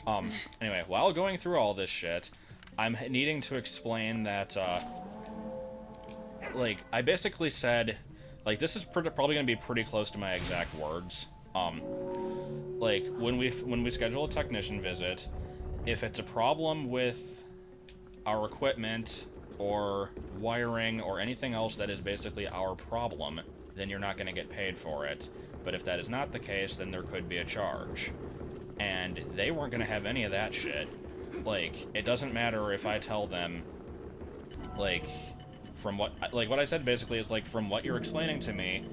Anyway, while going through all this shit, I'm needing to explain that, like, I basically said, like, this is probably gonna be pretty close to my exact words. Like, when we schedule a technician visit, if it's a problem with our equipment or wiring or anything else that is basically our problem, then you're not gonna get paid for it. But if that is not the case, then there could be a charge. And they weren't gonna have any of that shit. Like, it doesn't matter if I tell them, like, what I said basically is, like, from what you're explaining to me,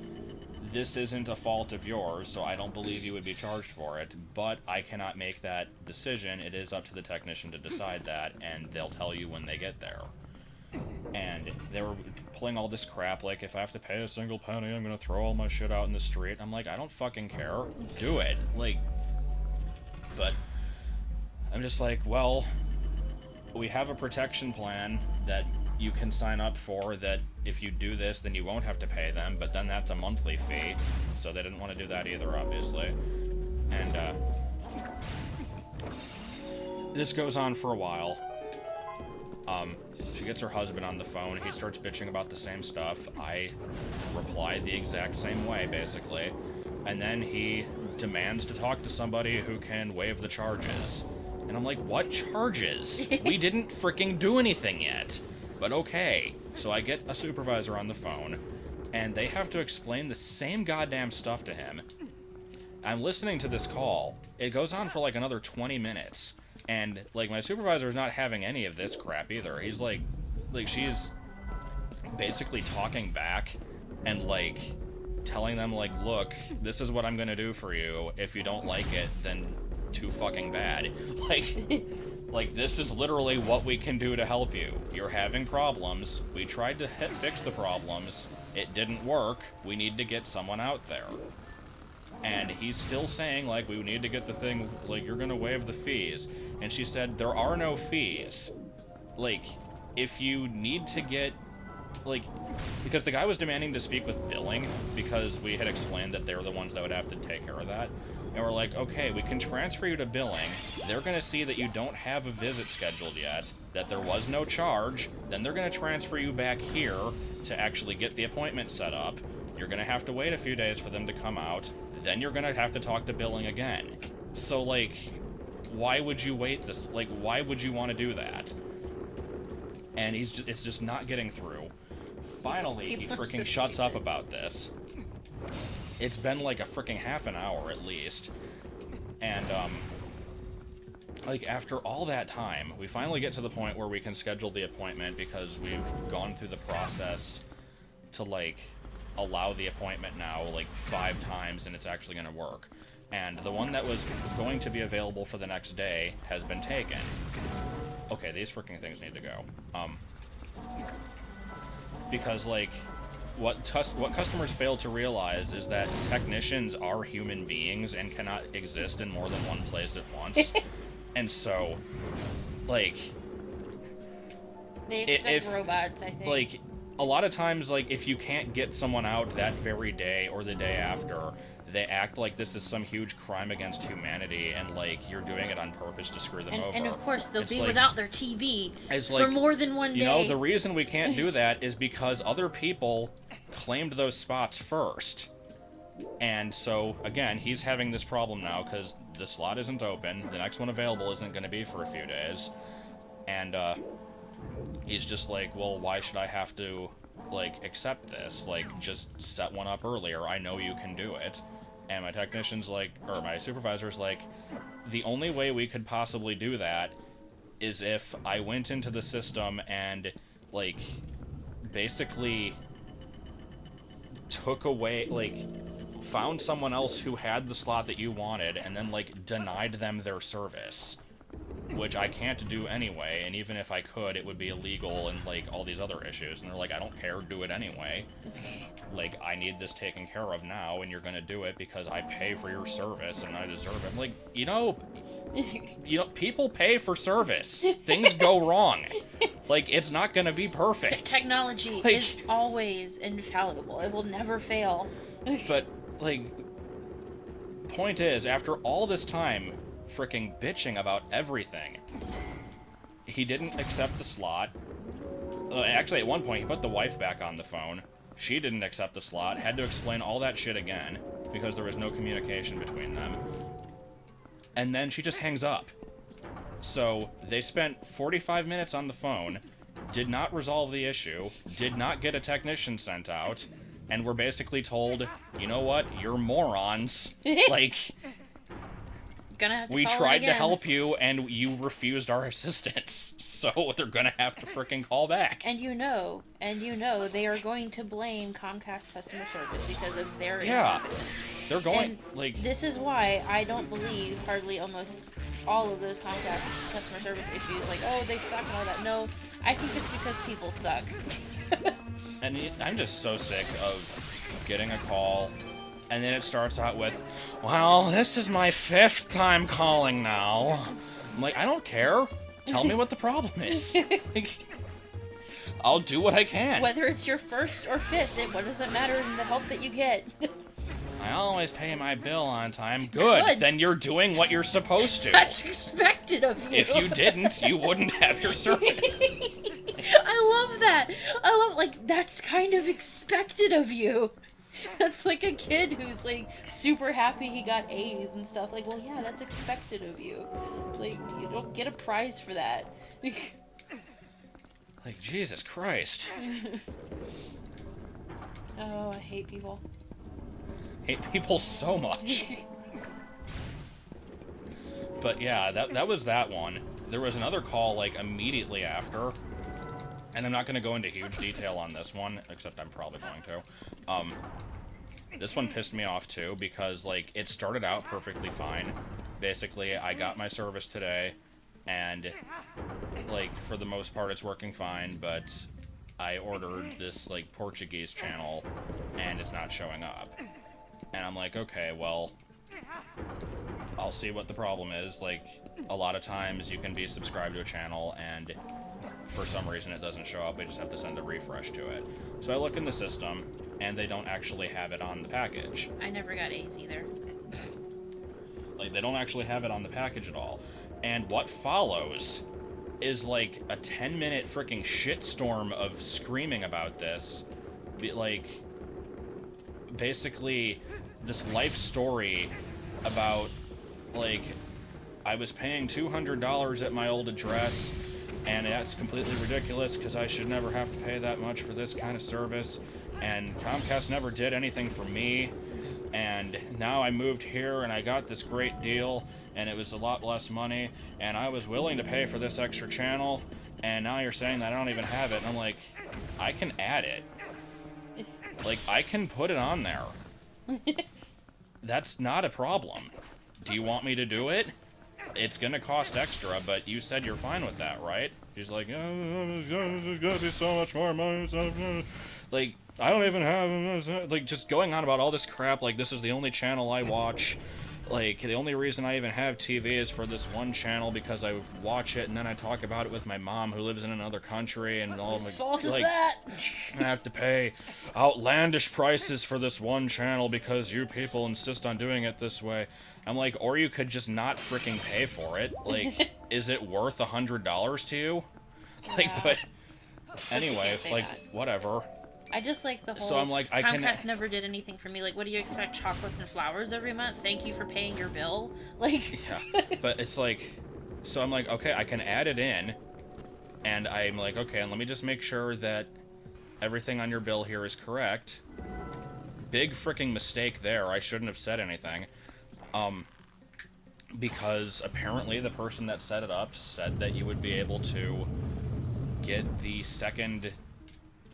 this isn't a fault of yours, so I don't believe you would be charged for it, but I cannot make that decision. It is up to the technician to decide that, and they'll tell you when they get there. And they were pulling all this crap, like, if I have to pay a single penny, I'm gonna throw all my shit out in the street. I'm like, I don't fucking care. Do it. Like, but I'm just like, well, we have a protection plan that you can sign up for that if you do this, then you won't have to pay them, but then that's a monthly fee, so they didn't want to do that either, obviously. And, this goes on for a while. She gets her husband on the phone, he starts bitching about the same stuff. I reply the exact same way, basically. And then he demands to talk to somebody who can waive the charges. And I'm like, what charges? We didn't freaking do anything yet. But okay. So I get a supervisor on the phone, and they have to explain the same goddamn stuff to him. I'm listening to this call. It goes on for like another 20 minutes. And, like, my supervisor's not having any of this crap either. He's like, she's basically talking back and, like, telling them, like, look, this is what I'm gonna do for you. If you don't like it, then too fucking bad. Like, this is literally what we can do to help you. You're having problems. We tried to fix the problems. It didn't work. We need to get someone out there. And he's still saying, like, we need to get the thing, like, you're gonna waive the fees. And she said, there are no fees. Like, if you need to get, like, because the guy was demanding to speak with billing, because we had explained that they were the ones that would have to take care of that. And we're like, okay, we can transfer you to billing. They're gonna see that you don't have a visit scheduled yet, that there was no charge, then they're gonna transfer you back here to actually get the appointment set up. You're gonna have to wait a few days for them to come out, then you're gonna have to talk to billing again. So, like, why would you wait this? Like, why would you want to do that? And it's just not getting through. Finally, he freaking shuts up about this. It's been like a freaking half an hour at least. And, like, after all that time, we finally get to the point where we can schedule the appointment because we've gone through the process to, like, allow the appointment now, like, 5 times, and it's actually gonna work. And the one that was going to be available for the next day has been taken. Okay, these freaking things need to go. Because, like, what customers fail to realize is that technicians are human beings and cannot exist in more than one place at once. And so, like, they expect robots, I think. Like, a lot of times, like, if you can't get someone out that very day or the day after, they act like this is some huge crime against humanity and, like, you're doing it on purpose to screw them over. And of course, they'll be like, without their TV for like, more than one day. You know, the reason we can't do that is because other people claimed those spots first. And so, again, he's having this problem now because the slot isn't open. The next one available isn't going to be for a few days. And, he's just like, well, why should I have to, like, accept this? Like, just set one up earlier. I know you can do it. And my technician's like, or my supervisor's like, the only way we could possibly do that is if I went into the system and, like, basically took away, like, found someone else who had the slot that you wanted and then, like, denied them their service. Which I can't do anyway, and even if I could, it would be illegal and, like, all these other issues. And they're like, I don't care, do it anyway. Like, I need this taken care of now, and you're gonna do it because I pay for your service and I deserve it. I'm like, you know, people pay for service. Things go wrong. Like, it's not gonna be perfect. Technology is always infallible. It will never fail. But, like, point is, after all this time, freaking bitching about everything. He didn't accept the slot. Actually, at one point, he put the wife back on the phone. She didn't accept the slot, had to explain all that shit again, because there was no communication between them. And then she just hangs up. So, they spent 45 minutes on the phone, did not resolve the issue, did not get a technician sent out, and were basically told, you know what, you're morons. Like, Gonna have to we call in tried to again. help you, and you refused our assistance. So they're gonna have to freaking call back. And you know, they are going to blame Comcast customer service because of their Yeah. incompetence. They're going, And like... this is why I don't believe hardly almost all of those Comcast customer service issues, like, oh, they suck and all that. No, I think it's because people suck. And I'm just so sick of getting a call, and then it starts out with, well, this is my 5th time calling now. I'm like, I don't care. Tell me what the problem is. I'll do what I can. Whether it's your 1st or 5th, what does it matter in the help that you get? I always pay my bill on time. Good. Then you're doing what you're supposed to. That's expected of you. If you didn't, you wouldn't have your service. I love that. Like, that's kind of expected of you. That's like a kid who's, like, super happy he got A's and stuff. Like, well, yeah, that's expected of you. Like, you don't get a prize for that. Like, Jesus Christ. Oh, I hate people. Hate people so much. But yeah, that was that one. There was another call, like, immediately after. And I'm not going to go into huge detail on this one, except I'm probably going to. This one pissed me off, too, because, like, it started out perfectly fine. Basically, I got my service today, and, like, for the most part, it's working fine, but I ordered this, like, Portuguese channel, and it's not showing up. And I'm like, okay, well, I'll see what the problem is. Like, a lot of times you can be subscribed to a channel, and for some reason it doesn't show up. I just have to send a refresh to it. So I look in the system, and they don't actually have it on the package. I never got A's either. Like, they don't actually have it on the package at all. And what follows is, like, a 10-minute freaking shitstorm of screaming about this. Like, basically, this life story about, like, I was paying $200 at my old address, and that's completely ridiculous because I should never have to pay that much for this kind of service, and Comcast never did anything for me, and now I moved here and I got this great deal, and it was a lot less money, and I was willing to pay for this extra channel, and now you're saying that I don't even have it, and I'm like, I can add it. Like, I can put it on there. That's not a problem. Do you want me to do it? It's gonna cost extra, but you said you're fine with that, right? She's like, oh, it's gonna be so much more money. Like, I don't even have, like, just going on about all this crap, like, this is the only channel I watch. Like, the only reason I even have TV is for this one channel because I watch it and then I talk about it with my mom who lives in another country and all Whose my, fault is like, that? I have to pay outlandish prices for this one channel because you people insist on doing it this way. I'm like, or you could just not freaking pay for it. Like, is it worth $100 to you? Like, Yeah. but you anyway, can't say like, that. whatever. I just like the whole So I'm like, I can- Comcast never did anything for me. Like, what do you expect? Chocolates and flowers every month? Thank you for paying your bill. Like, Yeah, but it's like, so I'm like, okay, I can add it in, and I'm like, okay, and let me just make sure that everything on your bill here is correct. Big freaking mistake there. I shouldn't have said anything. Because apparently the person that set it up said that you would be able to get the second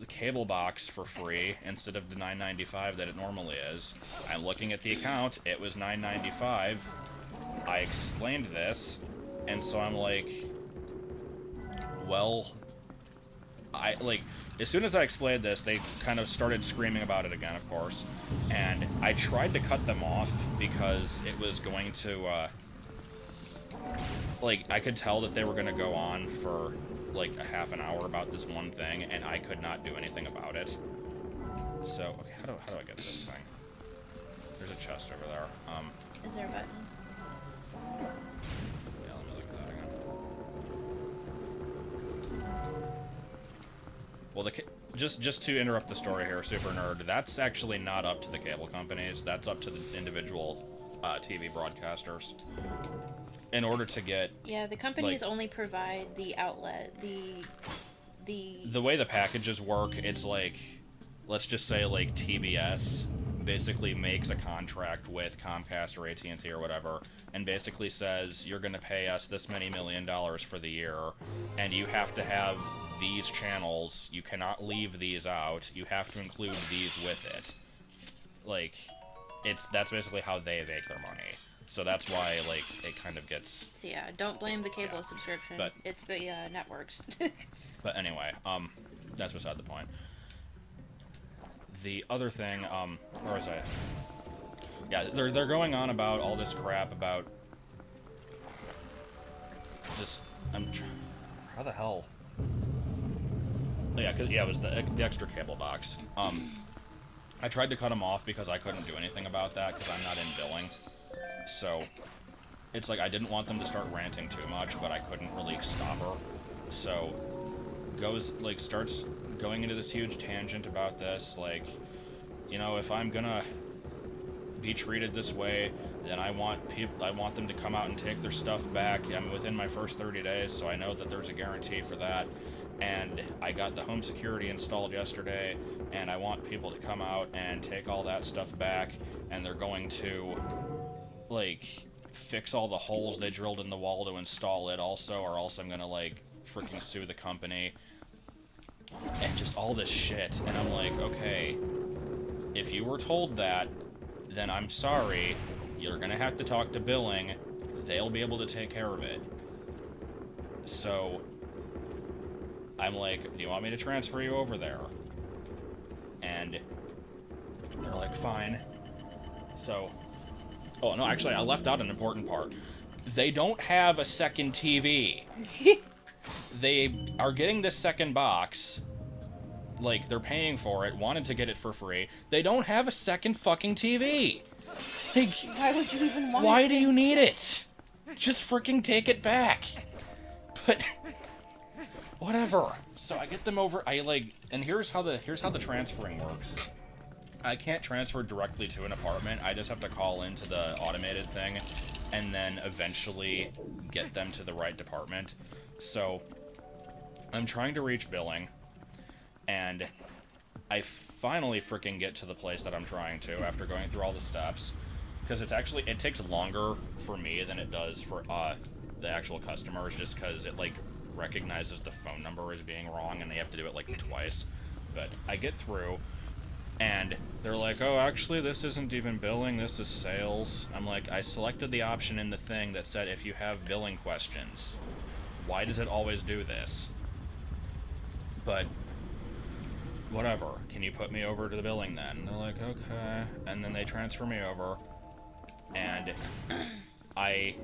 cable box for free instead of the $9.95 that it normally is. I'm looking at the account, it was $9.95. I explained this, and so I'm like, well, as soon as I explained this, they kind of started screaming about it again, of course, and I tried to cut them off because it was going to, like, I could tell that they were going to go on for like a half an hour about this one thing, and I could not do anything about it. So, okay, how do I get this thing? There's a chest over there. is there a button? Well, just to interrupt the story here, Super Nerd, that's actually not up to the cable companies. That's up to the individual TV broadcasters. In order to get... Yeah, the companies only provide the outlet, the way the packages work, it's like, let's just say, like, TBS basically makes a contract with Comcast or AT&T or whatever, and basically says, you're going to pay us this many $1 million for the year, and you have to have these channels, you cannot leave these out, you have to include these with it. Like, that's basically how they make their money. So that's why, like, it kind of gets... So yeah, don't blame the cable subscription. But, it's the networks. But anyway, that's beside the point. The other thing, where was I? Yeah, they're going on about all this crap about this. How the hell? Oh, yeah, it was the extra cable box. I tried to cut them off because I couldn't do anything about that because I'm not in billing. So it's like I didn't want them to start ranting too much, but I couldn't really stop her. So starts going into this huge tangent about this, like, you know, if I'm gonna be treated this way, then I want them to come out and take their stuff back. I'm within my first 30 days, so I know that there's a guarantee for that. And I got the home security installed yesterday, and I want people to come out and take all that stuff back, and they're going to, like, fix all the holes they drilled in the wall to install it also, or else I'm gonna, like, freaking sue the company. And just all this shit. And I'm like, okay, if you were told that, then I'm sorry, you're gonna have to talk to billing. They'll be able to take care of it. So I'm like, do you want me to transfer you over there? And they're like, fine. So, oh no, actually, I left out an important part. They don't have a second TV. They are getting this second box, like, they're paying for it, wanted to get it for free. They don't have a second fucking TV. Like, why would you even want it? Why do you need it? Just freaking take it back. But whatever. So I get them over, and here's how the transferring works. I can't transfer directly to an apartment. I just have to call into the automated thing and then eventually get them to the right department. So I'm trying to reach billing, and I finally freaking get to the place that I'm trying to after going through all the steps, because it takes longer for me than it does for the actual customers, just because it, like, recognizes the phone number as being wrong and they have to do it, like, twice. But I get through, and they're like, oh, actually, this isn't even billing, this is sales. I'm like, I selected the option in the thing that said if you have billing questions. Why does it always do this? But whatever. Can you put me over to the billing then? And they're like, okay. And then they transfer me over, and I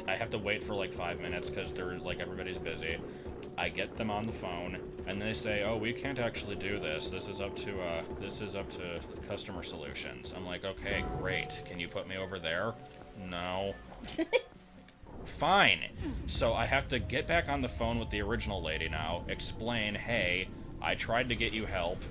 have to wait for like 5 minutes because they're like, everybody's busy. I get them on the phone, and they say, oh, we can't actually do this. This is up to customer solutions. I'm like, okay, great. Can you put me over there? No. Fine. So I have to get back on the phone with the original lady now, explain, hey, I tried to get you help.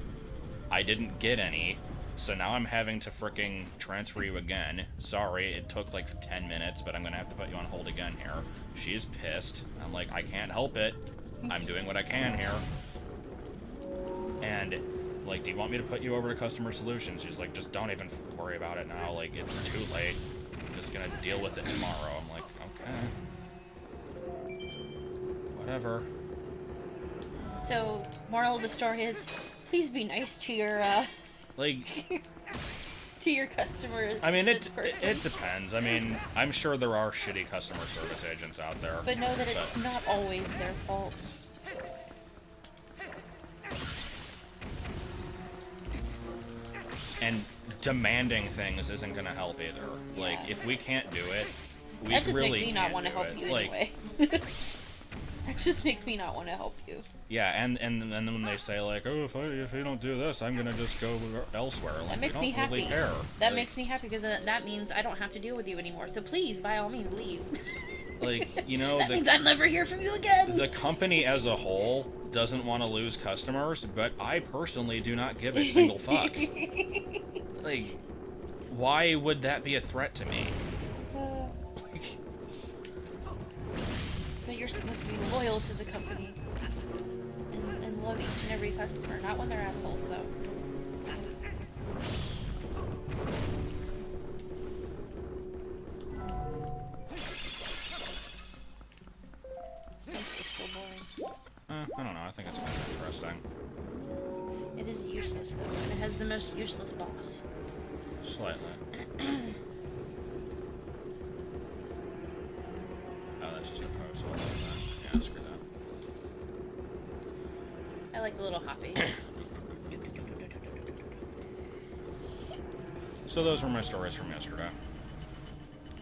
I didn't get any. So now I'm having to fricking transfer you again. Sorry, it took like 10 minutes, but I'm gonna have to put you on hold again here. She's pissed. I'm like, I can't help it. I'm doing what I can here. And, like, do you want me to put you over to customer solutions? She's like, just don't even worry about it now. Like, it's too late. I'm just gonna deal with it tomorrow. I'm like, okay. Whatever. So, moral of the story is, please be nice to your, like, to your customers. I mean, it depends. I mean, I'm sure there are shitty customer service agents out there. But know that it's not always their fault. And demanding things isn't gonna help either. Yeah. Like, if we can't do it, we that just really makes me not want to help you anyway. That just makes me not want to help you. Yeah, and then when they say, like, oh, if you don't do this, I'm gonna just go elsewhere. Like, that makes me happy. Really care. That makes me happy because that means I don't have to deal with you anymore. So please, by all means, leave. Like, you know, that means I'll never hear from you again. the company as a whole doesn't want to lose customers, but I personally do not give a single fuck. Like, why would that be a threat to me? But you're supposed to be loyal to the company and love each and every customer, not when they're assholes, though. It's so boring. I don't know. I think it's kind of interesting. It is useless, though, and it has the most useless boss. Slightly. Oh, that's just a post. I'll leave that. Yeah, screw that. I like the little hoppy. So those were my stories from yesterday.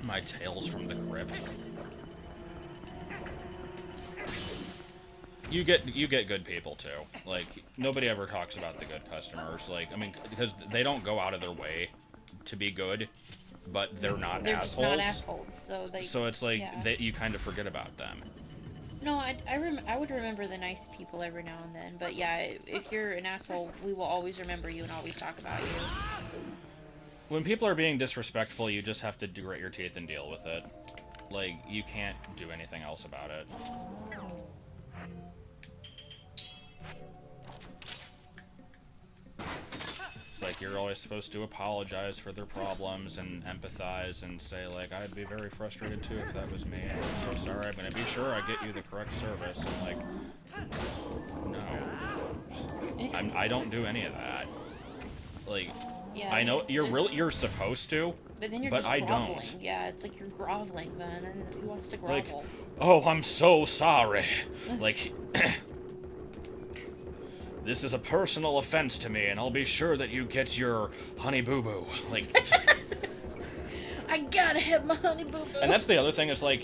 My tales from the crypt. You get good people too. Like, nobody ever talks about the good customers. Like, I mean, because they don't go out of their way to be good, but they're not They're assholes. just not assholes, so it's like yeah. you kind of forget about them. No, I would remember the nice people every now and then, but yeah, if you're an asshole, we will always remember you and always talk about you. When people are being disrespectful, you just have to grit your teeth and deal with it. Like, you can't do anything else about it. It's like you're always supposed to apologize for their problems and empathize and say, like, I'd be very frustrated too if that was me. I'm so sorry. I'm going to be sure I get you the correct service. I'm like, no. I don't do any of that. Like, Yeah, I know you're supposed to, but then you're just I groveling. don't. Yeah, it's like you're groveling, man, and who wants to grovel? Like, oh, I'm so sorry. Like, this is a personal offense to me, and I'll be sure that you get your honey boo boo. Like, I gotta have my honey boo boo. and that's the other thing is like,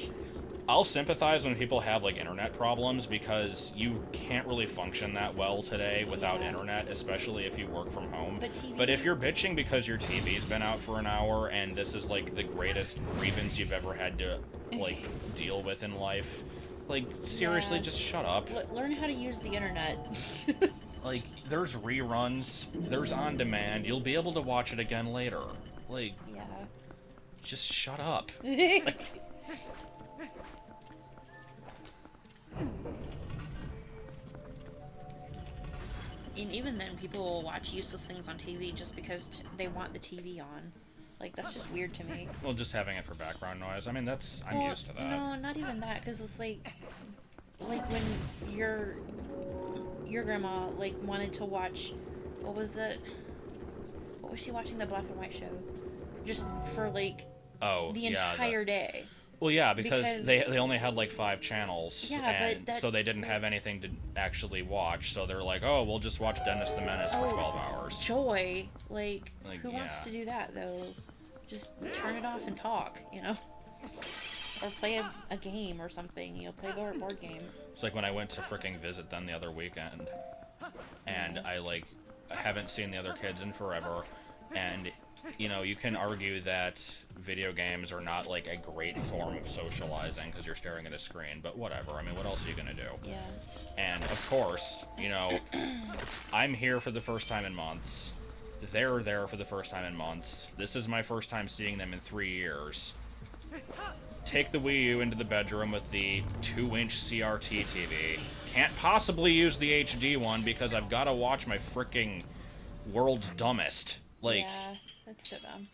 I'll sympathize when people have like internet problems because you can't really function that well today without internet, especially if you work from home. But if you're bitching because your TV's been out for an hour and this is like the greatest grievance you've ever had to like deal with in life, like seriously, just shut up. Learn how to use the internet. Like, there's reruns, there's on demand, you'll be able to watch it again later. Like, Yeah. just shut up. And even then, people will watch useless things on TV just because they want the TV on. Like, that's just weird to me. Well, just having it for background noise. I mean, I'm used to that. No, not even that, because it's like when your grandma, like, wanted to watch, what was she watching, the black and white show? Just for, like, the entire day. Well, yeah, because they only had like 5 channels, and so they didn't have anything to actually watch. So they're like, "Oh, we'll just watch Dennis the Menace for 12 hours." Joy, like who wants to do that though? Just turn it off and talk, you know, or play a game or something. You know, play a board game. It's like when I went to fricking visit them the other weekend, and I haven't seen the other kids in forever, and you know, you can argue that video games are not like a great form of socializing because you're staring at a screen, but whatever. I mean, what else are you gonna do? Yeah. And of course, you know, I'm here for the first time in months. They're there for the first time in months. This is my first time seeing them in 3 years. Take the Wii U into the bedroom with the 2-inch CRT TV. Can't possibly use the HD one because I've got to watch my freaking World's Dumbest. Like, yeah, that's so dumb.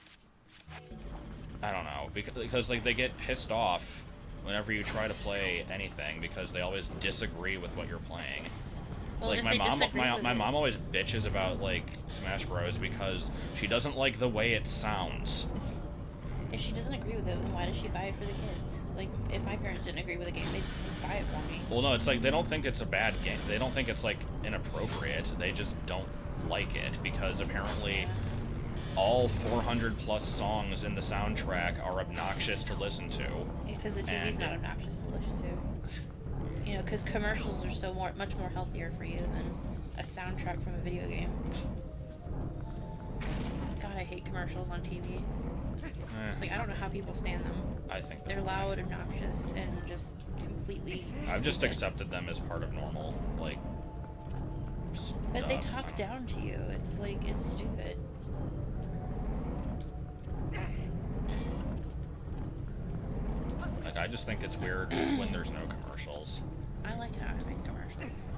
I don't know, because like they get pissed off whenever you try to play anything because they always disagree with what you're playing. Well, like my mom always bitches about like Smash Bros because she doesn't like the way it sounds. If she doesn't agree with it, then why does she buy it for the kids? Like, if my parents didn't agree with a game, they just didn't buy it for me. Well, no, it's like they don't think it's a bad game. They don't think it's like inappropriate. They just don't like it because apparently all 400 plus songs in the soundtrack are obnoxious to listen to. Because the TV's not obnoxious to listen to. You know, because commercials are much more healthier for you than a soundtrack from a video game. God, I hate commercials on TV. It's like, I don't know how people stand them. I think They're loud, obnoxious, and just completely I've just stupid. accepted them as part of normal, like, But they stuff. talk down to you. It's like, it's stupid. Like, I just think it's weird when there's no commercials. I like not having commercials.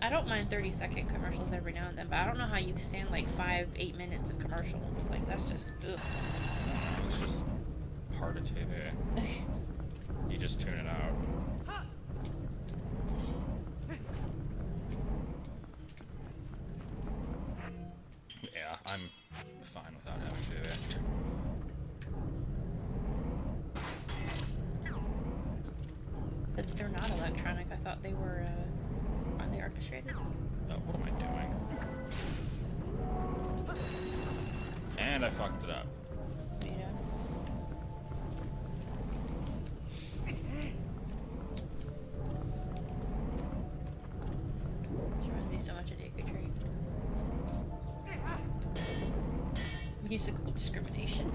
I don't mind 30-second commercials every now and then, but I don't know how you can stand like 5-8 minutes of commercials. Like, that's just, ugh. It's just part of TV. You just tune it out. Yeah, I'm fine without having to do it. But they're not electronic. I thought they were, are they orchestrated? Oh, what am I doing? And I fucked it up. You know? This reminds me so much of Deku Tree. Musical discrimination.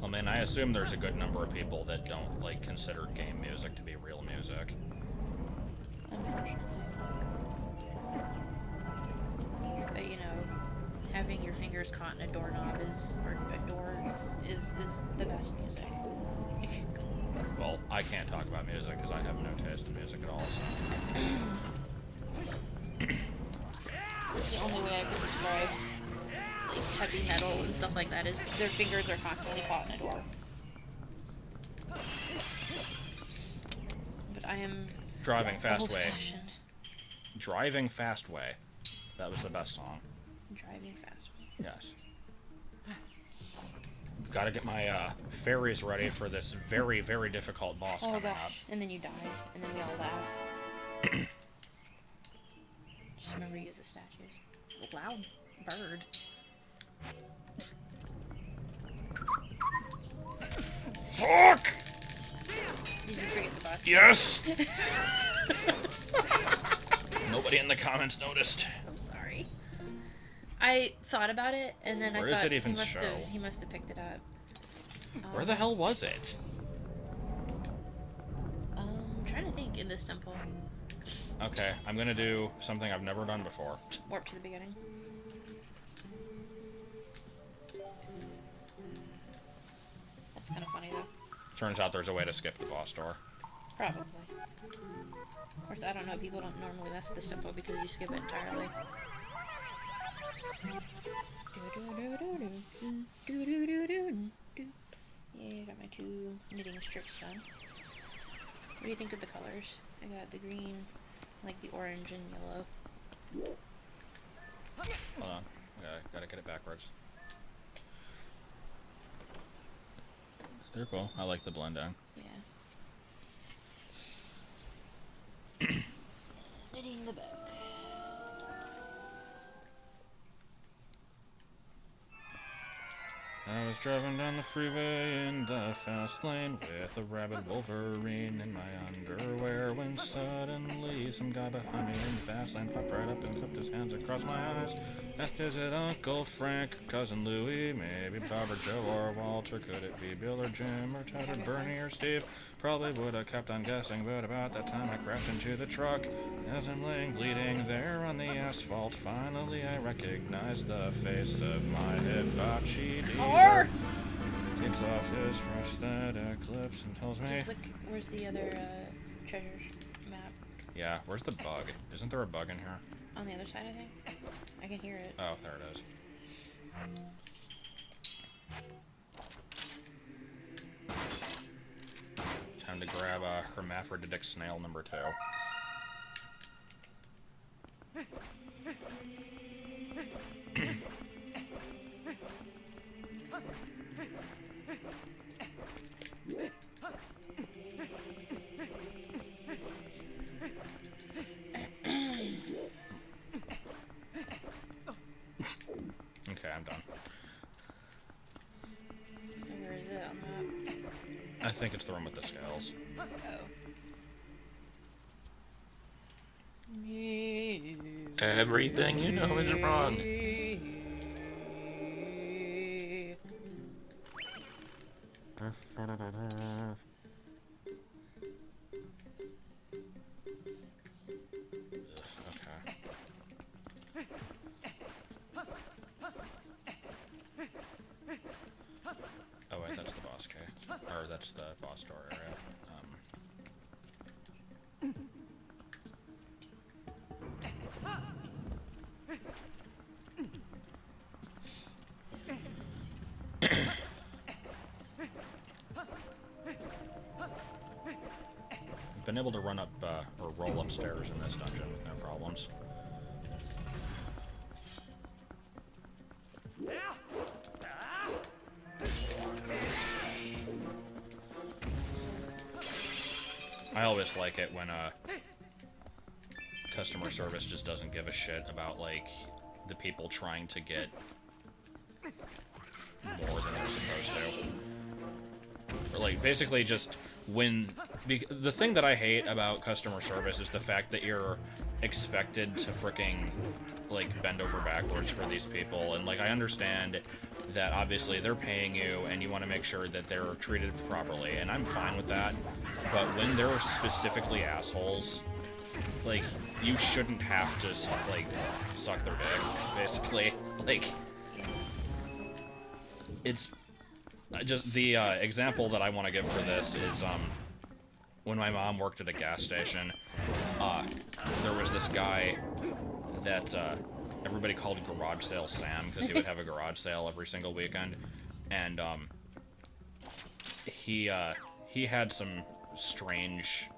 I mean, I assume there's a good number of people that don't, like, consider game music to be real music. Unfortunately. But you know, having your fingers caught in a doorknob or a door is the best music. Well, I can't talk about music because I have no taste in music at all, so... It's the only way I can describe like heavy metal and stuff like that is their fingers are constantly caught in a door. But I am Driving Fast Way. old-fashioned. Driving Fast Way. That was the best song. Driving fast. Yes. Gotta get my fairies ready for this very, very difficult boss Oh coming gosh. up. And then you die, and then we all laugh. Just remember to use the statues. Loud bird. Fuck! Did you forget the boss? Yes! Nobody in the comments noticed. I'm sorry. I thought about it, and then Where I does thought it even show? he must have picked it up. Where the hell was it? I'm trying to think in this temple. Okay, I'm gonna do something I've never done before. Warp to the beginning. That's kind of funny though. Turns out there's a way to skip the boss door. Probably. Of course, I don't know. People don't normally mess with this tempo because you skip it entirely. Yeah, got my 2 knitting strips done. What do you think of the colors? I got the green, like the orange and yellow. Hold on. Gotta get it backwards. They're cool. I like the blending. Yeah. Knitting the book. I was driving down the freeway in the fast lane with a rabid Wolverine in my underwear when suddenly some guy behind me in the fast lane popped right up and cupped his hands across my eyes. Asked, is it Uncle Frank, Cousin Louie, maybe Bob or Joe or Walter? Could it be Bill or Jim or Ted or Bernie or Steve? Probably would have kept on guessing, but about that time I crashed into the truck. As I'm laying bleeding there on the asphalt, finally I recognized the face of my hibachi dealer. Takes off his prosthetic lips and tells me... Just look, where's the other treasures map? Yeah, where's the bug? Isn't there a bug in here? On the other side, I think. I can hear it. Oh, there it is. Time to grab a hermaphroditic snail number 2. Okay, I'm done. So where is it on the map? I think it's the room with the scales. Oh. Everything you know is wrong. Oh wait, that's the boss cave. Or that's the boss door area. Been able to run up, or roll upstairs in this dungeon with no problems. I always like it when, customer service just doesn't give a shit about, like, the people trying to get more than they're supposed to. Or, like, basically just when... The thing that I hate about customer service is the fact that you're expected to fricking, like, bend over backwards for these people. And, like, I understand that obviously they're paying you and you want to make sure that they're treated properly. And I'm fine with that. But when they're specifically assholes, like, you shouldn't have to, like, suck their dick, basically. Like, it's... Just the example that I want to give for this is, when my mom worked at a gas station, there was this guy that everybody called Garage Sale Sam, because he would have a garage sale every single weekend, and he had some strange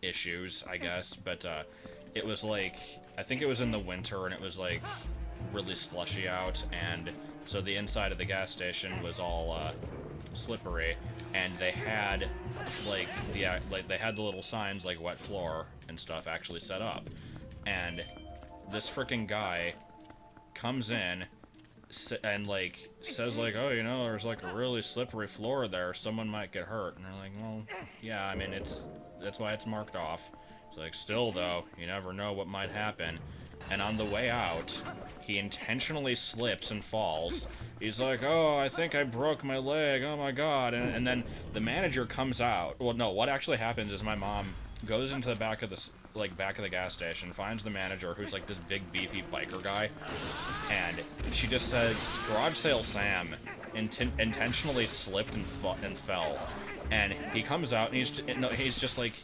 issues, I guess, but it was like, I think it was in the winter, and it was like really slushy out, and so the inside of the gas station was all slippery, and they had like they had the little signs like wet floor and stuff actually set up, and this freaking guy comes in and like says like, oh, you know, there's like a really slippery floor there, someone might get hurt. And they're like, well, yeah, I mean, that's why it's marked off. It's like, still though, you never know what might happen. And on the way out, he intentionally slips and falls. He's like, oh, I think I broke my leg, oh my god. And then the manager comes out. Well, no, what actually happens is my mom goes into the back of the gas station, finds the manager, who's like this big beefy biker guy, and she just says, Garage Sale Sam intentionally slipped and fell. And he comes out and he's just like,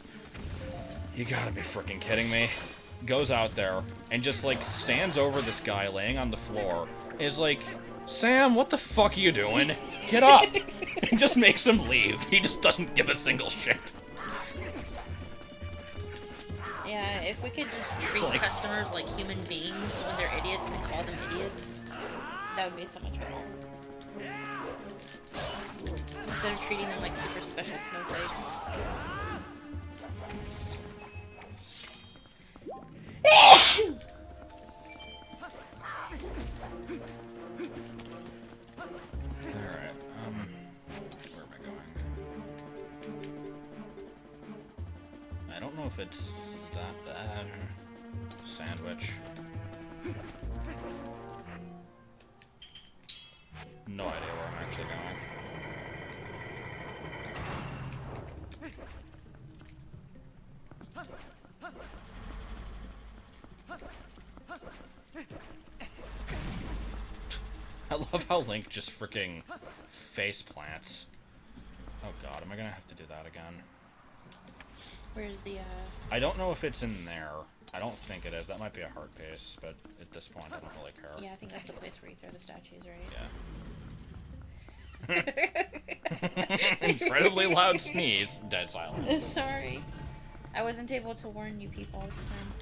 you gotta be freaking kidding me. Goes out there and just like stands over this guy laying on the floor, is like, Sam, what the fuck are you doing? Get up! And just makes him leave. He just doesn't give a single shit. Yeah, if we could just treat customers like human beings when they're idiots and call them idiots, that would be so much better. Instead of treating them like super special snowflakes. Alright, where am I going? I don't know if it's that sandwich. No idea where I'm actually going. I love how Link just freaking face plants. Oh god, am I gonna have to do that again? Where's the, I don't know if it's in there. I don't think it is. That might be a heart piece, but at this point I don't really care. Yeah, I think that's the place where you throw the statues, right? Yeah. Incredibly loud sneeze. Dead silence. Sorry. I wasn't able to warn you people this time.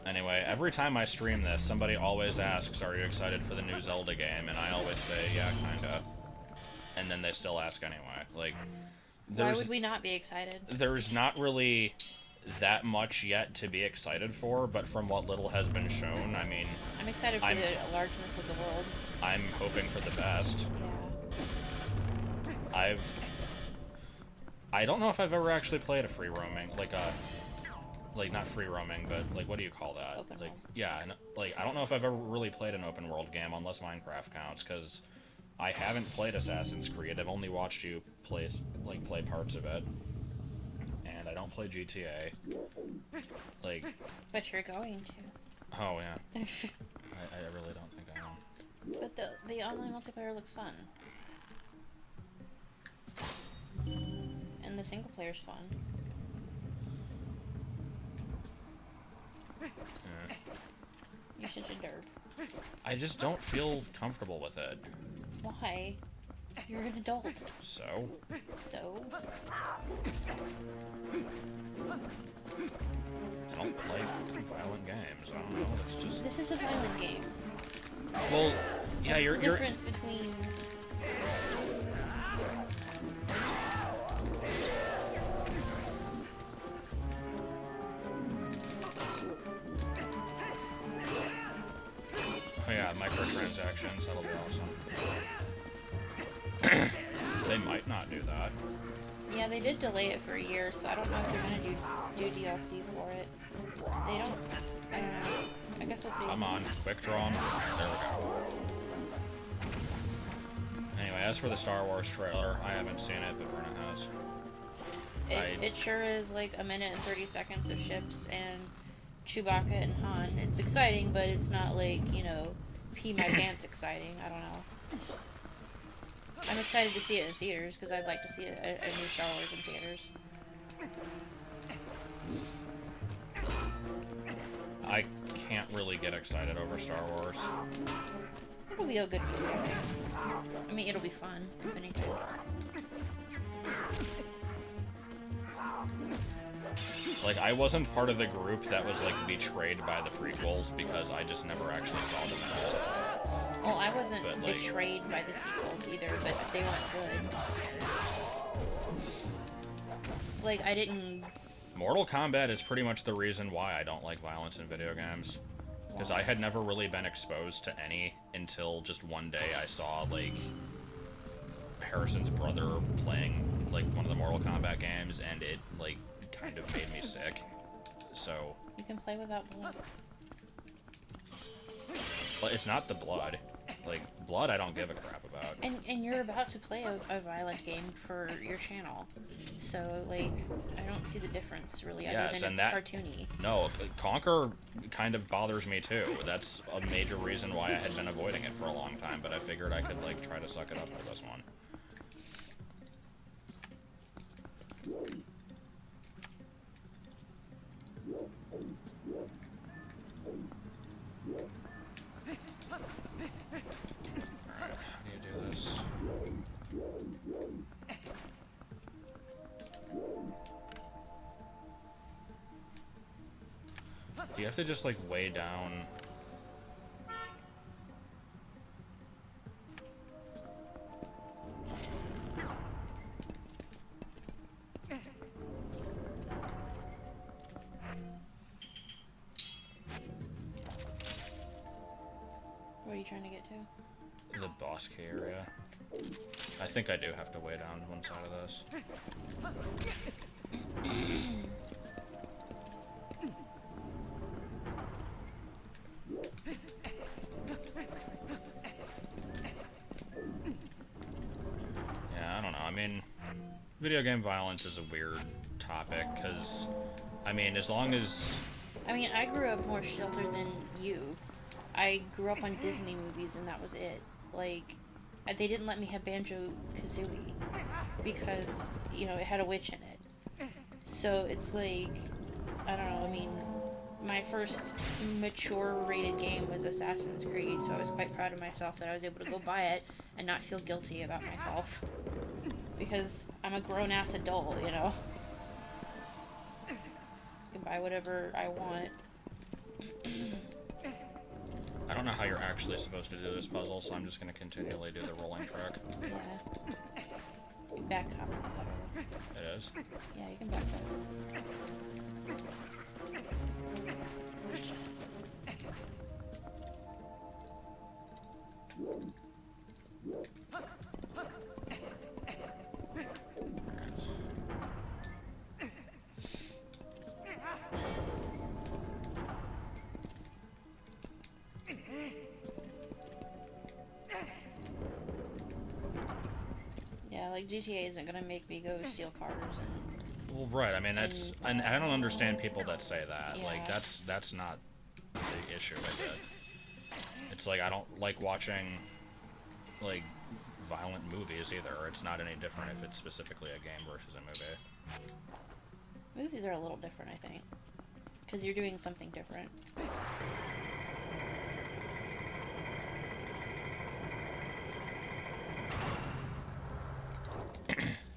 Anyway, every time I stream this, somebody always asks, are you excited for the new Zelda game? And I always say, yeah, kinda. And then they still ask anyway. Like, why would we not be excited? There's not really that much yet to be excited for, but from what little has been shown, I mean... I'm excited for the largeness of the world. I'm hoping for the best. Yeah. I don't know if I've ever actually played a free roaming, like a like not free roaming, but like what do you call that? Open Like world. yeah, and like I don't know if I've ever really played an open world game unless Minecraft counts, because I haven't played Assassin's Creed. I've only watched you play parts of it, and I don't play GTA. Like, But you're going to. oh yeah, I really don't think I am. But the online multiplayer looks fun. And the single player's fun. Yeah. You're such a derp. I just don't feel comfortable with it. Why? You're an adult. So? So? I don't like violent games. I don't know. It's just. This is a violent game. Well, yeah, What's you're. the difference between... Oh yeah, microtransactions. That'll be awesome. They might not do that. Yeah, they did delay it for a year, so I don't know if they're gonna do DLC for it. They don't... I don't know. I guess we'll see. I'm on. Quick draw. There we go. Anyway, as for the Star Wars trailer, I haven't seen it, but Brenna has. It sure is like a minute and 30 seconds of ships and Chewbacca and Han. It's exciting, but it's not like, you know, pee my pants exciting. I don't know. I'm excited to see it in theaters because I'd like to see a new Star Wars in theaters. I can't really get excited over Star Wars. It'll be a good movie. I mean, it'll be fun, if anything. Like, I wasn't part of the group that was, like, betrayed by the prequels because I just never actually saw them at all. Well, I wasn't But, like, betrayed by the sequels either, but they weren't good. Like, I didn't... Mortal Kombat is pretty much the reason why I don't like violence in video games. Because I had never really been exposed to any until just one day I saw, like, Harrison's brother playing, like, one of the Mortal Kombat games, and it, like, kind of made me sick. So... You can play without blood. But it's not the blood. Like, blood I don't give a crap about. And you're about to play a violent game for your channel. So, like, I don't see the difference, really, other Yes, than and it's that- cartoony. No, Conquer kind of bothers me too. That's a major reason why I had been avoiding it for a long time, but I figured I could, like, try to suck it up for this one. Alright, how do you do this? Do you have to just, like, weigh down... What are you trying to get to? the boss key area? I think I do have to weigh down one side of this. Yeah, I don't know. I mean, video game violence is a weird topic, because, I mean, as long as... I mean, I grew up more sheltered than you. I grew up on Disney movies, and that was it. Like, they didn't let me have Banjo-Kazooie because, you know, it had a witch in it. So it's like, I don't know, I mean, my first mature rated game was Assassin's Creed, so I was quite proud of myself that I was able to go buy it and not feel guilty about myself. Because I'm a grown-ass adult, you know? I can buy whatever I want. I don't know how you're actually supposed to do this puzzle, so I'm just going to continually do the rolling trick. Yeah. You back up. It is. Yeah, you can back up. Like, GTA isn't gonna make me go steal cars and... Well, right. I mean, that's... And I don't understand people that say that. Yeah. Like, that's not the issue with it. It's like, I don't like watching, like, violent movies either. It's not any different if it's specifically a game versus a movie. Movies are a little different, I think. Because you're doing something different.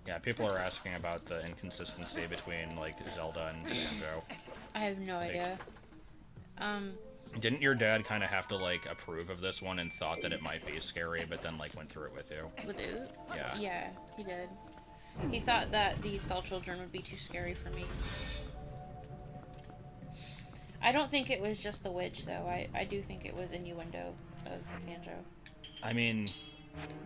Yeah, people are asking about the inconsistency between, like, Zelda and Banjo. I have no idea. Didn't your dad kind of have to, like, approve of this one and thought that it might be scary, but then, like, went through it with you? With it? Yeah. Yeah, he did. He thought that the Stall Children would be too scary for me. I don't think it was just the witch, though. I do think it was innuendo of Banjo. I mean,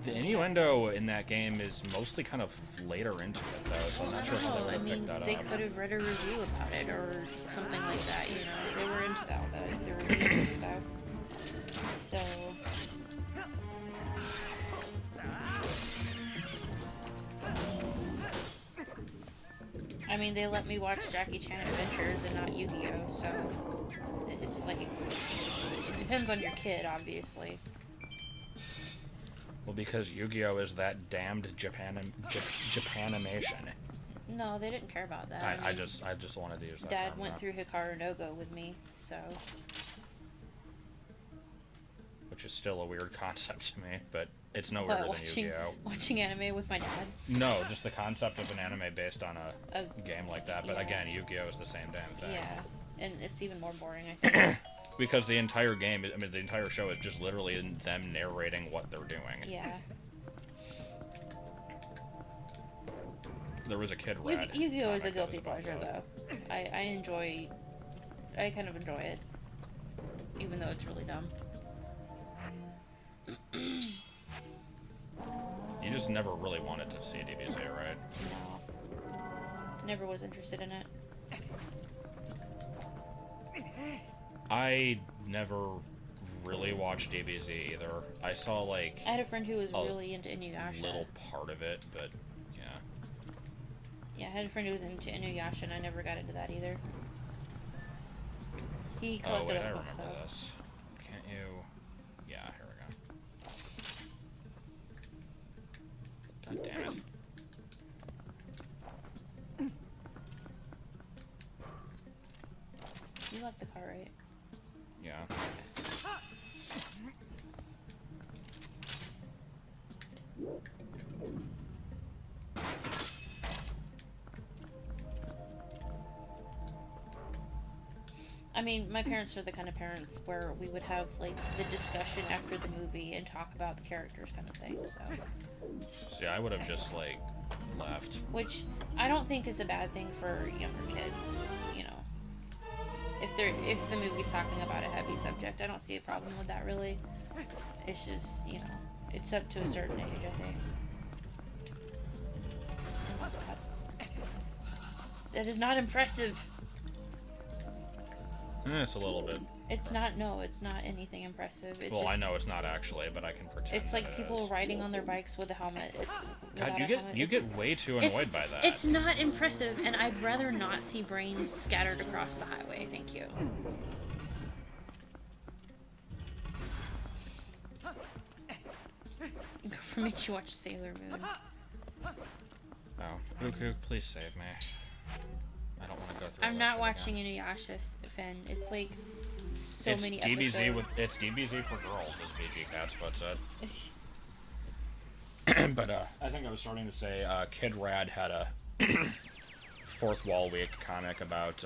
the innuendo in that game is mostly kind of later into it, though, so I'm not sure how they would have picked that they up. could have read a review about it or something like that, you know. They were into that, the reviews and stuff. So... I mean, they let me watch Jackie Chan Adventures and not Yu-Gi-Oh, so... It's like... It depends on your kid, obviously. Well, because Yu-Gi-Oh is that damned Japanimation. No, they didn't care about that. I just wanted to use that Dad term, went through Hikaru no Go with me, so... Which is still a weird concept to me, but it's no weirder than Yu-Gi-Oh. Watching anime with my dad? No, just the concept of an anime based on a game like that. But yeah. again, Yu-Gi-Oh is the same damn thing. Yeah, and it's even more boring, I think. Because the entire game, I mean, the entire show is just literally them narrating what they're doing. Yeah. There was a Kid Rad. Yu-Gi-Oh is a guilty pleasure, though. I kind of enjoy it. Even though it's really dumb. You just never really wanted to see DBZ, right? No. Never was interested in it. I never really watched DBZ either. I saw, like... I had a friend who was really into Inuyasha. Little part of it, but, yeah. Yeah, I had a friend who was into Inuyasha, and I never got into that either. He collected I books, remember though. this. Can't you... Yeah, here we go. God damn it. You left the car, right? Yeah. I mean, my parents are the kind of parents where we would have, like, the discussion after the movie and talk about the characters kind of thing, so... See, I would have just, like, left. Which I don't think is a bad thing for younger kids, you know. If the movie's talking about a heavy subject, I don't see a problem with that, really. It's just, you know, it's up to a certain age, I think. Oh my god. That is not impressive. It's a little bit. It's not, no, it's not anything impressive. It's Well, just, I know it's not actually, but I can pretend. it's like that it people is. riding on their bikes with a helmet. God, you get way too annoyed by that. It's not impressive, and I'd rather not see brains scattered across the highway. Thank you. Girlfriend made you watch Sailor Moon. Oh, Ook, please save me. I don't want to go through. I'm not watching Inuyasha, Finn. It's like so it's many DBZ episodes. It's DBZ for girls, as VG Cats puts it. But I think I was starting to say Kid Rad had a Fourth Wall Week comic about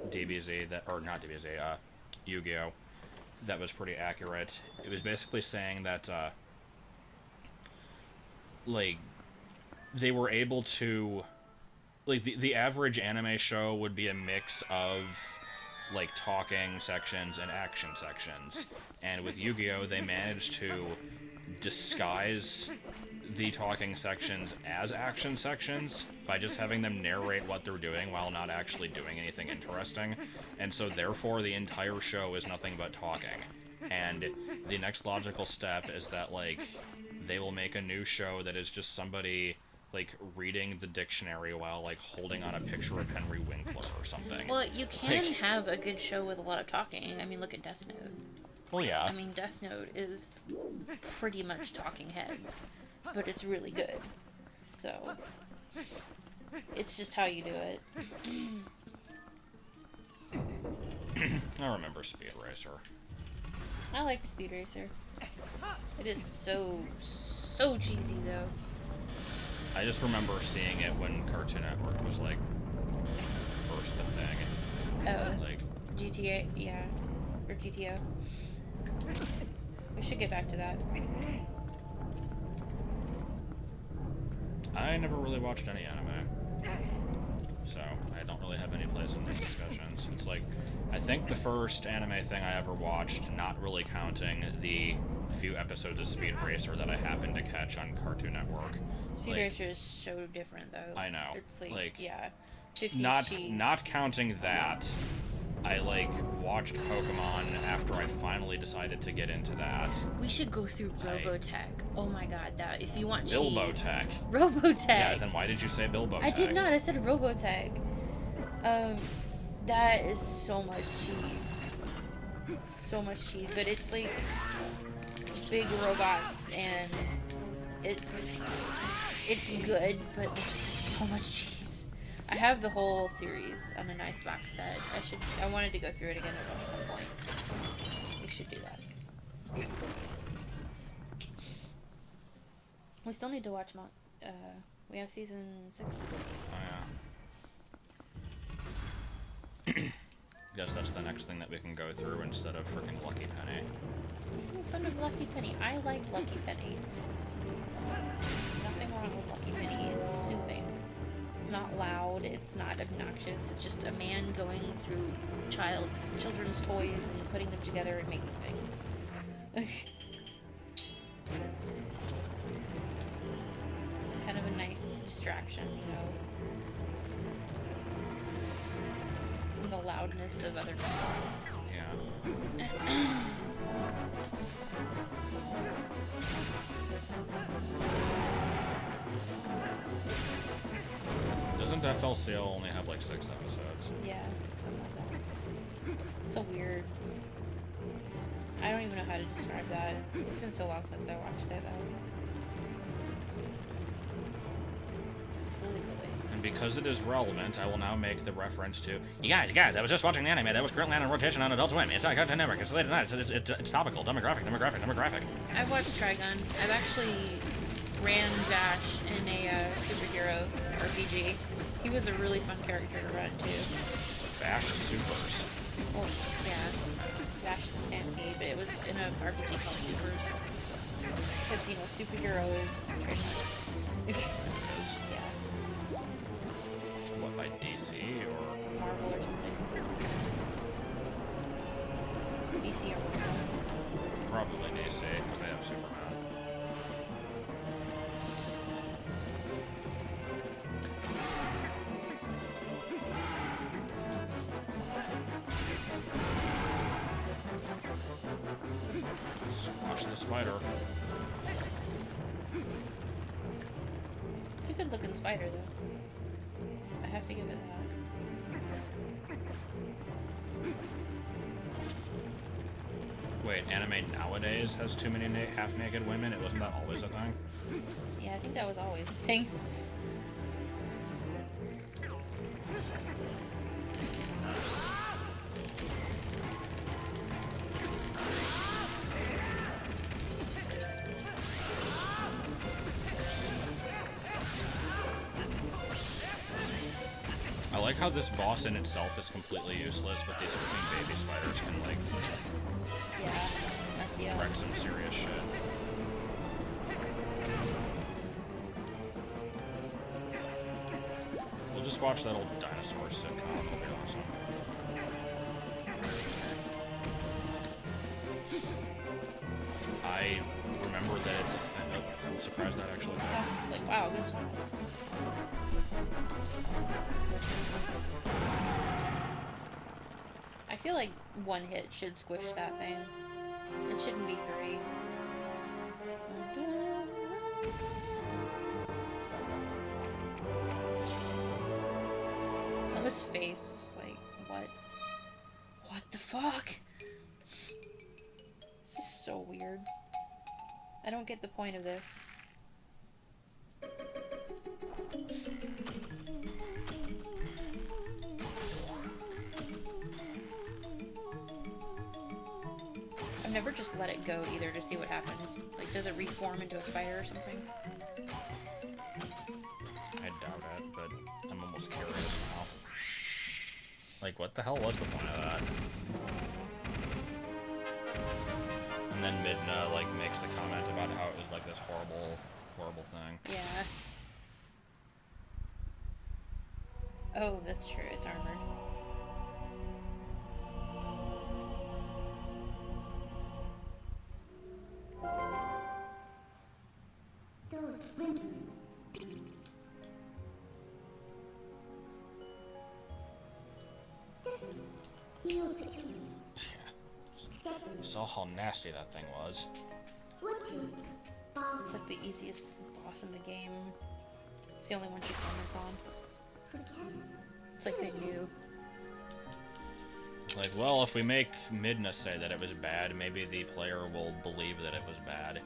DBZ that, or not DBZ, Yu-Gi-Oh, that was pretty accurate. It was basically saying that like they were able to, like, the average anime show would be a mix of like talking sections and action sections, and with Yu-Gi-Oh they managed to disguise the talking sections as action sections by just having them narrate what they're doing while not actually doing anything interesting, and so therefore the entire show is nothing but talking. And the next logical step is that, like, they will make a new show that is just somebody like reading the dictionary while like holding on a picture of Henry Winkler or something. Well, you can Like- have a good show with a lot of talking. I mean, look at Death Note. Well, yeah. I mean, Death Note is pretty much talking heads, but it's really good. So, it's just how you do it. I remember Speed Racer. I like Speed Racer. It is so cheesy, though. I just remember seeing it when Cartoon Network was like first the thing. Oh, Like, GTA, yeah. Or GTO. We should get back to that. I never really watched any anime, so I don't really have any place in these discussions. It's like, I think the first anime thing I ever watched, not really counting the few episodes of Speed Racer that I happened to catch on Cartoon Network. Speed Like, Racer is so different, though. I know. It's like Like, yeah, 50s cheese. Not counting that, I like watched Pokemon after I finally decided to get into that. We should go through Robotech. Oh my god, that if you want cheese. Bilbotech. Robotech. Yeah, then why did you say Bilbotech? I did not. I said Robotech. That is so much cheese. So much cheese, but it's like big robots and it's good, but there's so much cheese. I have the whole series on a nice box set. I wanted to go through it again at some point. We should do that. We still need to watch we have season 6 now. Oh, yeah. Guess that's the next thing that we can go through instead of freaking Lucky Penny. Making fun of Lucky Penny. I like Lucky Penny. Nothing wrong with Lucky Penny. It's soothing. It's not loud. It's not obnoxious. It's just a man going through children's toys and putting them together and making things. It's kind of a nice distraction, you know, from the loudness of other people. Yeah. Doesn't FLCL only have like 6 episodes? Yeah, something like that. So weird. I don't even know how to describe that. It's been so long since I watched it, though. Fully. And because it is relevant, I will now make the reference to, you guys, I was just watching the anime that was currently on rotation on Adult Swim. It's on Cartoon Network. It's late at night. It's topical. Demographic. I've watched Trigun. I've actually ran Vash in a superhero RPG. He was a really fun character to run, too. Vash Supers. Well, yeah. Vash the Stampede, but it was in a RPG called Supers. Because, you know, superhero is trademark. It is. Yeah. What, by DC or? Marvel or something. DC or Marvel. Probably DC, because they have Superman. Squash the spider. It's a good looking spider, though. I have to give it that. Wait, anime nowadays has too many half-naked women? It wasn't that always a thing? Yeah, I think that was always the thing. I like how this boss in itself is completely useless, but these freaking baby spiders can, like, Yeah, mess you up. wreck some serious shit. We'll just watch that old dinosaur sitcom. It'll be awesome. I remember that it's a thing. I'm surprised that actually Yeah, happened. it's like, wow, good song. I feel like one hit should squish that thing. It shouldn't be 3. His face, just like, what? What the fuck? This is so weird. I don't get the point of this. I've never just let it go either to see what happens. Like, does it reform into a spider or something? I doubt it, but I'm almost curious now. Like, what the hell was the point of that? And then Midna, like, makes the comment about how it was, like, this horrible, horrible thing. Yeah. Oh, that's true. It's armored. You saw how nasty that thing was. It's like the easiest boss in the game. It's the only one she comments on. It's like they knew. Like, well, if we make Midna say that it was bad, maybe the player will believe that it was bad.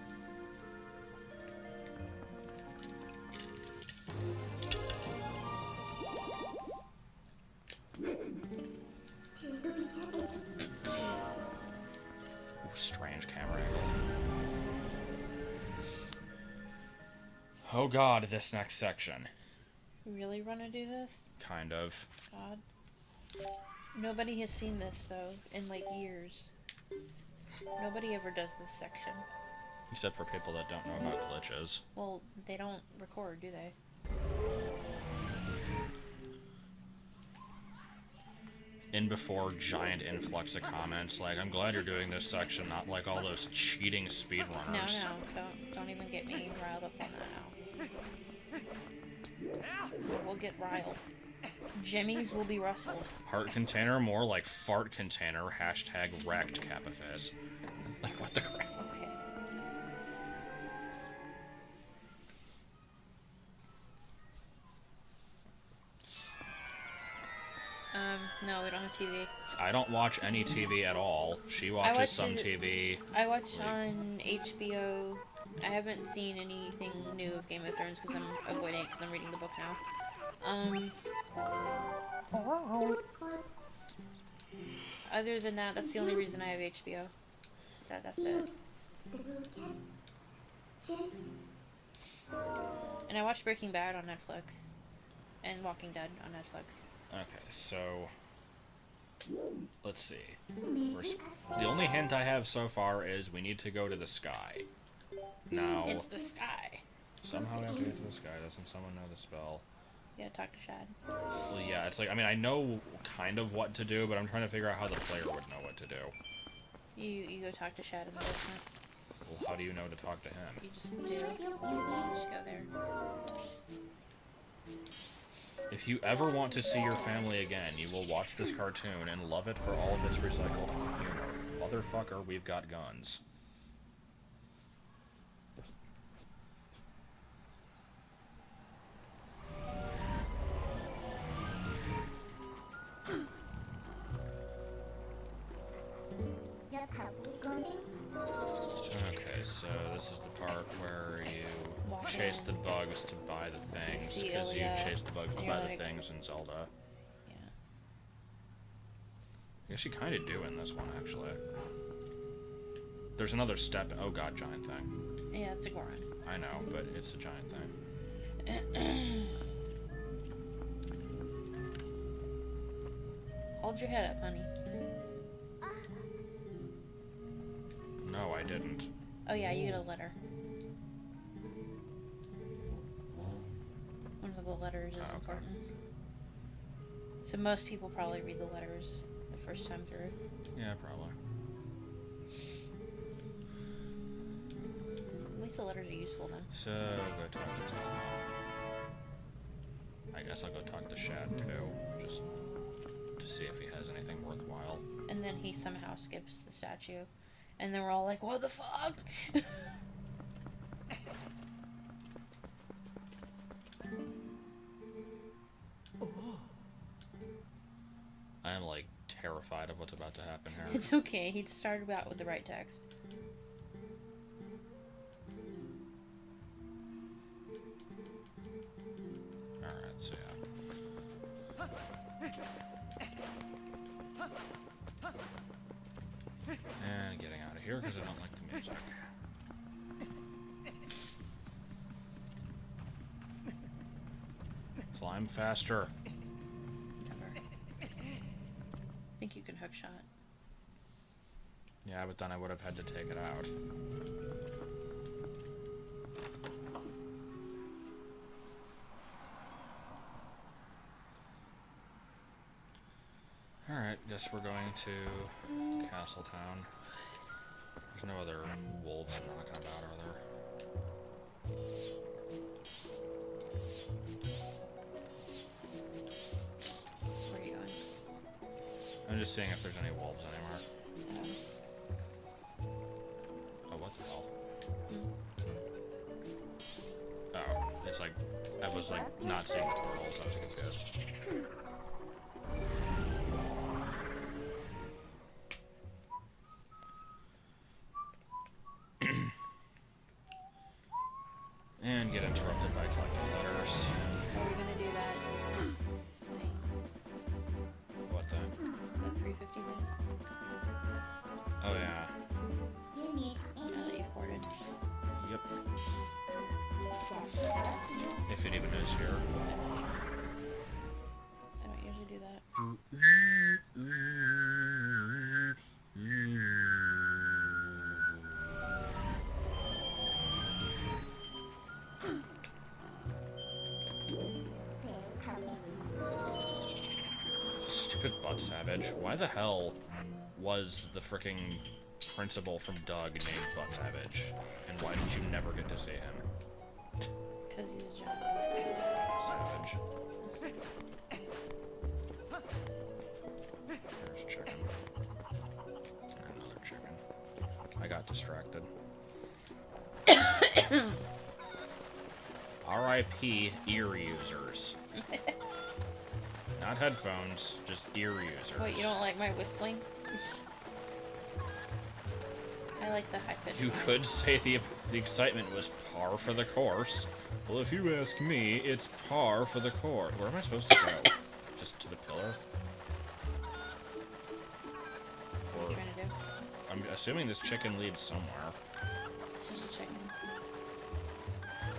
Ooh, strange camera angle. Oh god, this next section. You really want to do this? Kind of. God. Nobody has seen this, though, in, like, years. Nobody ever does this section. Except for people that don't know about glitches. Well, they don't record, do they? In before giant influx of comments, like, I'm glad you're doing this section, not like all those cheating speedrunners. No, don't even get me riled up on that now. We'll get riled. Jimmies will be rustled. Heart container, more like fart container, hashtag wrecked Capafiz. Like, what the crap? Okay. No, we don't have TV. I don't watch any TV at all. She watches some TV. I watch on HBO. I haven't seen anything new of Game of Thrones because I'm avoiding it because I'm reading the book now. Other than that, that's the only reason I have HBO. That's it. And I watched Breaking Bad on Netflix. And Walking Dead on Netflix. Okay, so... let's see. The only hint I have so far is we need to go to the sky. Now... it's the sky. Somehow we have to get to the sky. Doesn't someone know the spell? Yeah, talk to Shad. Well, yeah, it's like, I mean, I know kind of what to do, but I'm trying to figure out how the player would know what to do. You go talk to Shad in the basement. Well, how do you know to talk to him? You just do. You just go there. If you ever want to see your family again, you will watch this cartoon and love it for all of its recycled humor. Motherfucker, we've got guns. Okay, so this is the part where you chase the bugs to buy the things, because you chase the bugs to buy the things in Zelda. Yeah. I guess you kind of do in this one, actually. There's another step. Oh god, giant thing. Yeah, it's a Goron. I know, but it's a giant thing. Hold your head up, honey. No, I didn't. Oh yeah, you get a letter. One of the letters is important. So most people probably read the letters the first time through. Yeah, probably. At least the letters are useful then. So, go talk to Tom. I guess I'll go talk to Shad too, just to see if he has anything worthwhile. And then he somehow skips the statue. And then we're all like, what the fuck? I am, like, terrified of what's about to happen here. It's okay. He started out with the right text. Alright, so yeah. And getting out of here because I don't like the music. Climb faster. Never. I think you can hook shot. Yeah, but then I would have had to take it out. Alright, guess we're going to Castletown. There's no other wolves knocking about, are there? Where are you going? I'm just seeing if there's any wolves anywhere. Oh. Oh, what the hell? Oh, it's like, I was like not seeing the portals, I was confused. And get interrupted by collecting letters. How are we gonna do that thing? What thing? The 350 thing? Oh yeah. Now that you've ported. Yep. If it even is here. I don't usually do that. Stupid butt savage. Why the hell was the fricking principal from Doug named Butt Savage? And why did you never get to see him? Because he's a giant. Savage. There's chicken. Another chicken. I got distracted. R.I.P. ear users. Not headphones, just ear users. Wait, you don't like my whistling? I like the high pitch. You could say the excitement was par for the course. Well, if you ask me, it's par for the course. Where am I supposed to go? Just to the pillar? What are you trying to do? I'm assuming this chicken leads somewhere. It's just a chicken.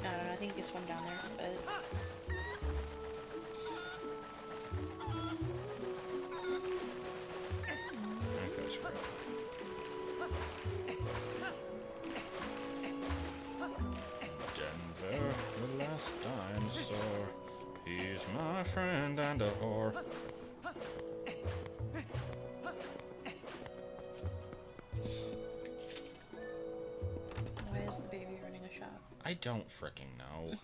No, I don't know. I think you can swim down there, but... Okay, screw it. Denver, the last dinosaur. He's my friend and a whore. Why is the baby running a shop? I don't fricking know.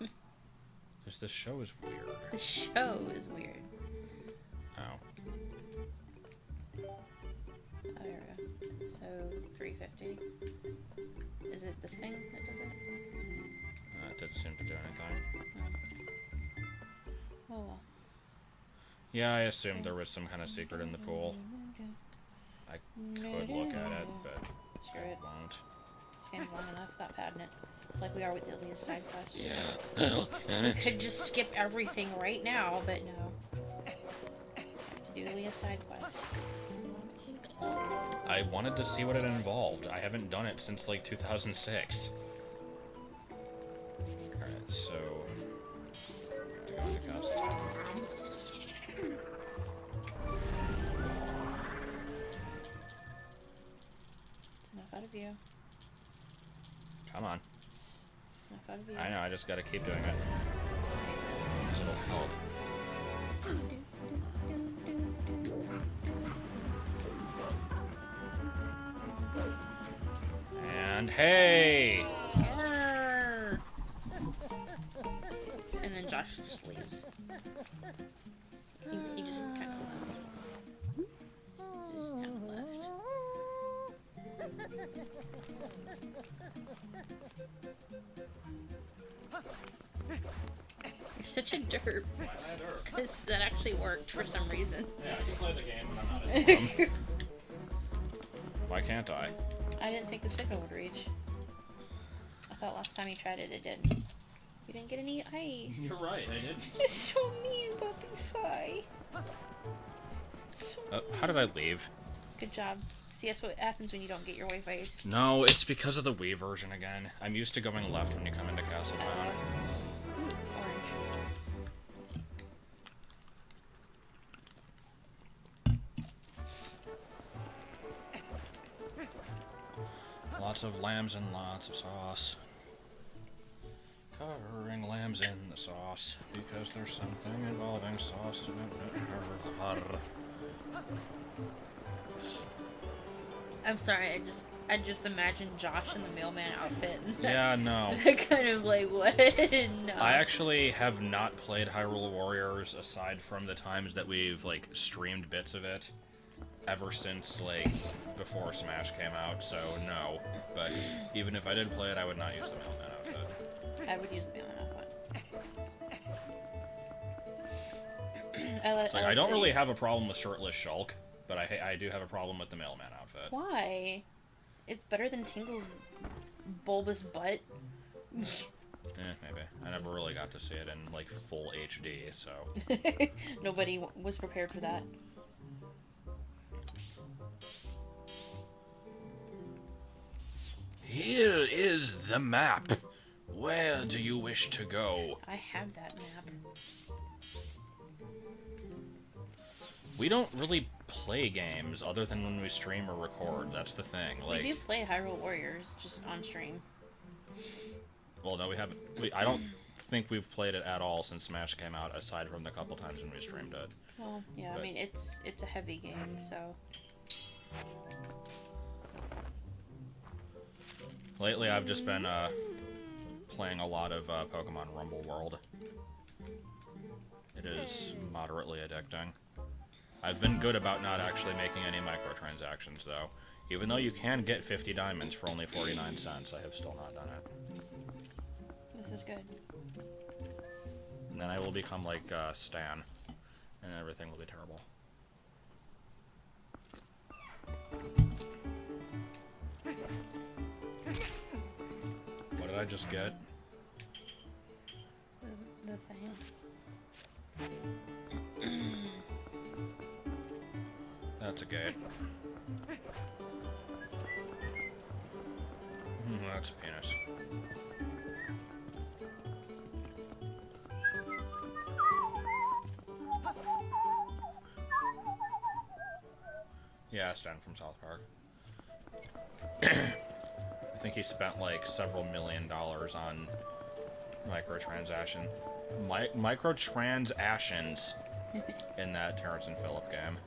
Because this show is weird. The show is weird. Oh. Oh, there we go. So, 350. Is it this thing that does it? That didn't seem to do anything. Oh well. Yeah, I assumed there was some kind of secret in the pool. I could look at it, but Screw I it. won't. This game's long enough without padding it. Like we are with Ilia's side quest. Yeah, look at We it. could just skip everything right now, but no. Have to do Ilia's side quest. I wanted to see what it involved. I haven't done it since like 2006. Alright, so... I have to go to Castletown. It's enough out of you. Come on. It's enough out of you. I know, I just gotta keep doing it. Because it'll help. And hey! Arrgh. And then Josh just leaves. He just kind of left. Just kind of left. You're such a derp. Why am I a derp? Because that actually worked for some reason. Yeah, I can play the game and I'm not as dumb. Why can't I? I didn't think the signal would reach. I thought last time you tried it, it did. You didn't get any ice. You're right, I didn't. It's so mean, Puppy Fi. So How did I leave? good job. See, that's what happens when you don't get your Wi-Fi ice. No, it's because of the Wii version again. I'm used to going left when you come into Castle Town. Ooh, orange. Lots of lambs and lots of sauce. Covering lambs in the sauce because there's something involving sauce. I'm sorry, I just imagined Josh in the mailman outfit. Yeah, no. That kind of like, what? No. I actually have not played Hyrule Warriors aside from the times that we've like streamed bits of it ever since like before Smash came out, so no. But even if I did play it, I would not use the mailman outfit. I would use the mailman outfit. It's like, I don't really have a problem with shirtless Shulk, but I do have a problem with the mailman outfit. Why? It's better than Tingle's bulbous butt. Maybe. I never really got to see it in like full HD, so. Nobody was prepared for that. Here is the map. Where do you wish to go? I have that map. We don't really play games other than when we stream or record. That's the thing. Like, We do play Hyrule Warriors just on stream. well, no, we haven't. I don't think we've played it at all since Smash came out, aside from the couple times when we streamed it. Well, yeah, But- I mean it's a heavy game, so. Lately, I've just been playing a lot of Pokemon Rumble World. It is moderately addicting. I've been good about not actually making any microtransactions, though. Even though you can get 50 diamonds for only 49 cents, I have still not done it. This is good. And then I will become like Stan, and everything will be terrible. What did I just get? The thing. That's a gate. That's a penis. Yeah, Stan from South Park. I think he spent like several $1 million on microtransactions in that Terrence and Phillip game.